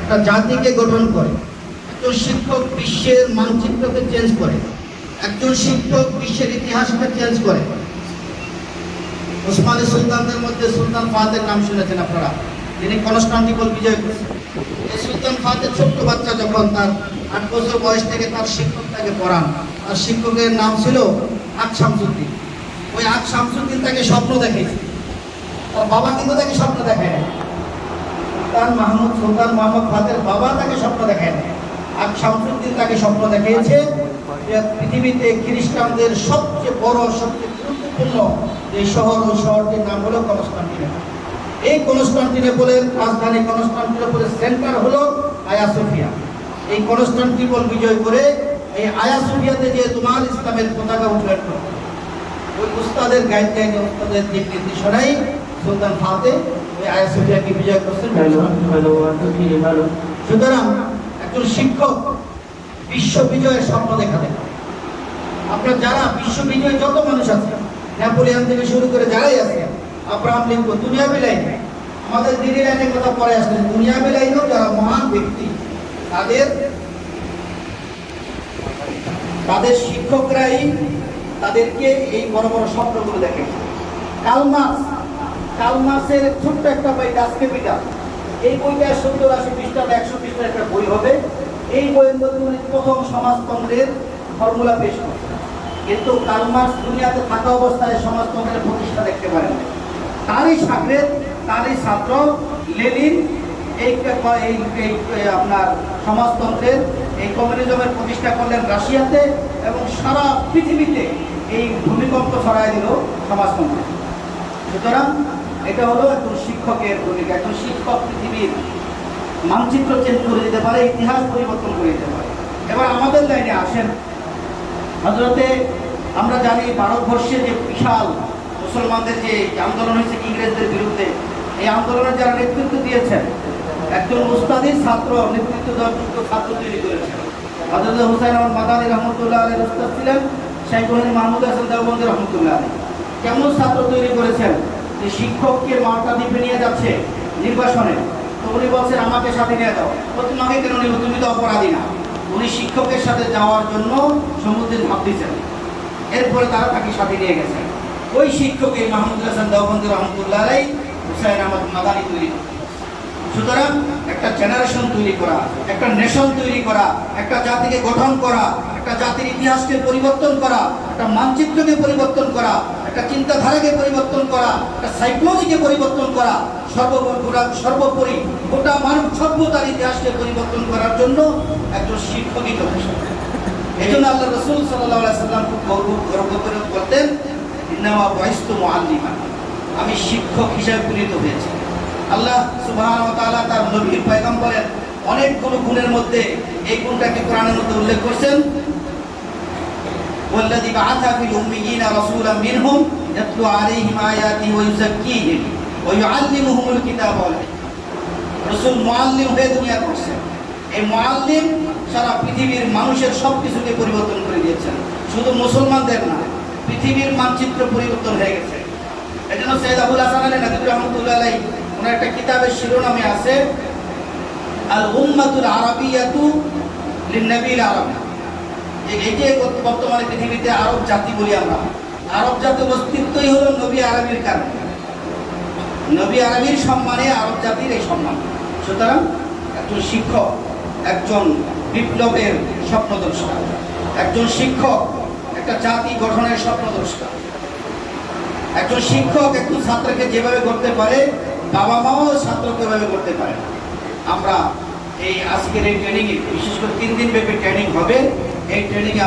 একটা জাতিকে গঠন করে। একজন শিক্ষক বিশ্বের মানচিত্রকে চেঞ্জ করে, একজন শিক্ষক বিশ্বের ইতিহাসকে চেঞ্জ করে। ওসমানী সুলতানদের মধ্যে সুলতান ফাহাদের নাম শুনেছেন আপনারা, যিনি কনস্টান্টিনোপল বিজয় করেছেন। এই সুলতান ফাহাদের ছোট্ট বাচ্চা যখন তার 8 বছর বয়স থেকে তার শিক্ষক তাকে পড়ান, তার শিক্ষকের নাম ছিল আক শামসুদ্দিন। ওই আক শামসুদ্দিন তাকে স্বপ্ন দেখিয়েছে, তার বাবা কিন্তু তাকে স্বপ্ন দেখায় না। সুলতান মাহমুদ ফাহাদের বাবা তাকে স্বপ্ন দেখায় না, আক শামসুদ্দিন তাকে স্বপ্ন দেখিয়েছে যে পৃথিবীতে খ্রিস্টানদের সবচেয়ে বড়, সবচেয়ে গুরুত্বপূর্ণ যে শহর, ওই শহরটির নাম হলো কনস্টান্টিনোপল। এই কনস্টান্টিনোপলের রাজধানী, কনস্টান্টিনোপলের সেন্টার হলো আয়া সোফিয়া। এই কনস্টান্টিনোপল বিজয় করে এই আয়া সোফিয়াতে যে তোমার ইসলামের পতাকা উত্তোলন করবে, ওই উস্তাদের গাইডলাইনে, উস্তাদের দিক নির্দেশনায় সুলতান ফাতে ওই আয়া সোফিয়াকে বিজয় করছেন। সুতরাং একজন শিক্ষক বিশ্ব বিজয়ের স্বপ্ন দেখাতে পারে। আপনার যারা বিশ্ব বিজয় যত মানুষ আছে, নেপোলিয়ন থেকে শুরু করে যারাই আছে, আব্রাহাম লিঙ্কন, দুনিয়া বিলাইন, আমাদের দিদি লাইনের কথা পরে আসলেন, দুনিয়া বিলাইনও যারা মহান ব্যক্তি, তাদের শিক্ষকরাই তাদেরকে এই বড় বড় স্বপ্নগুলো দেখে। কার্ল মার্ক্সের ছোট্ট একটা বই ডাস ক্যাপিটাল, এই বইটা 70-80 পৃষ্ঠা, 100 পৃষ্ঠার একটা বই হবে। এই বইয়ের মধ্যে উনি প্রথম সমাজতন্ত্রের ফর্মুলা পেশ করছেন, কিন্তু কার্ল মার্ক্স দুনিয়াতে থাকা অবস্থায় সমাজতন্ত্রের প্রতিষ্ঠা দেখতে পারেন। তারই সাগরেদ, তারই ছাত্র লেনিন এই আপনার সমাজতন্ত্রের, এই কমিউনিজমের প্রতিষ্ঠা করলেন রাশিয়াতে, এবং সারা পৃথিবীতে এই ভূমিকম্প ছড়াই দিল সমাজতন্ত্র। সুতরাং এটা হলো একজন শিক্ষকের ভূমিকা। একজন শিক্ষক পৃথিবীর মানচিত্র চেঞ্জ করে দিতে পারে, ইতিহাস পরিবর্তন করে দিতে পারে। এবার আমাদের লাইনে আসেন। হযরতে আমরা জানি ভারতবর্ষে যে বিশাল মুসলমানদের যে আন্দোলন হয়েছে ইংরেজদের বিরুদ্ধে, এই আন্দোলনের যারা নেতৃত্ব দিয়েছেন, একজন উস্তাদির ছাত্র, নেতৃত্ব দেওয়ার যোগ্য ছাত্র তৈরি করেছেন। হযরত হুসাইন আহমদ মাদানী রহমতুল্লাহ আলাইহির উস্তাদ ছিলেন শাইখ মাহমুদ হাসান দেওবন্দি রহমতুল্লাহ আলাইহি। কেমন ছাত্র তৈরি করেছেন যে শিক্ষককে মার্কা দ্বীপে নিয়ে যাচ্ছে নির্বাসনে, তো উনি বলছেন আমাকে সাথে নিয়ে যাও। তোমাকে কেন নিব, তুমি তো অপরাধী না। উনি শিক্ষকের সাথে যাওয়ার জন্য সমুদ্রে ঝাঁপ দিয়েছেন, এরপরে তারা তাকে সাথে নিয়ে গেছেন। ওই শিক্ষককে মাহমুদ হাসান দেওবন্দি রহমতুল্লাহ আলাইহি হুসাইন আহমদ মাদানী তৈরি করেন। সুতরাং একটা জেনারেশন তৈরি করা, একটা নেশন তৈরি করা, একটা জাতিকে গঠন করা, একটা জাতির ইতিহাসকে পরিবর্তন করা, একটা মানচিত্রকে পরিবর্তন করা, একটা চিন্তাধারাকে পরিবর্তন করা, একটা সাইকোলজিকে পরিবর্তন করা, সর্বোপরি গোটা মানব সভ্যতার ইতিহাসকে পরিবর্তন করার জন্য একজন শিক্ষকই যথেষ্ট। এই জন্য আল্লাহ রাসূল সাল্লাল্লাহু আলাইহি ওয়াসাল্লাম খুব গর্ব করে বলতেন, ইন্নামা বুইসতু মুআল্লিমান, আমি শিক্ষক হিসেবে প্রেরিত হয়েছি। আল্লাহ সুবহানাহু ওয়া তাআলা তার নবীর পয়গম্বরের অনেকগুলো গুণের মধ্যে এই গুণটাকে কোরআনের মধ্যে উল্লেখ করেছেন। ওয়াল্লাযী বাআসা ফিল উম্মিয়িনা রাসূলাম মিনহুম ইয়াতলু আলাইহিম আয়াতিহি ওয়া ইউযাক্কিহিম ওয়া ইউআল্লিমুহুমুল কিতাবা ওয়াল হিকমা। রাসূল মুআল্লিম হয়ে দুনিয়া করছেন। এই মুআল্লিম সারা পৃথিবীর মানুষের সবকিছুকে পরিবর্তন করে দিয়েছেন, শুধু মুসলমানদের না, পৃথিবীর মানচিত্র পরিবর্তন হয়ে গেছে। এজন্য সৈয়দ আবুল হাসান আলী নদভী রহমাতুল্লাহ আলাইহি ওনার একটা কিতাবের শিরোনামে আছে আল উম্মাতুল আরাবিয়াতু লিন-নবীল আরবী। এই যে বর্তমানে পৃথিবীতে আরব জাতি বলি আমরা, আরব জাতির অস্তিত্বই হলো নবী আরবীর কারণে। নবী আরবীর সম্মানে আরব জাতির এই সম্মান। সুতরাং একজন শিক্ষক একজন বিপ্লবের স্বপ্নদ্রষ্টা, একজন শিক্ষক একটা জাতি গঠনের স্বপ্নদ্রষ্টা। একজন শিক্ষক একজন ছাত্রকে যেভাবে করতে পারে, বাবা মাও ছাত্রকে এভাবে করতে পারে। আমরা এই আজকের এই ট্রেনিংয়ে, বিশেষ করে 3 দিন ব্যাপী ট্রেনিং হবে, এই ট্রেনিংয়ে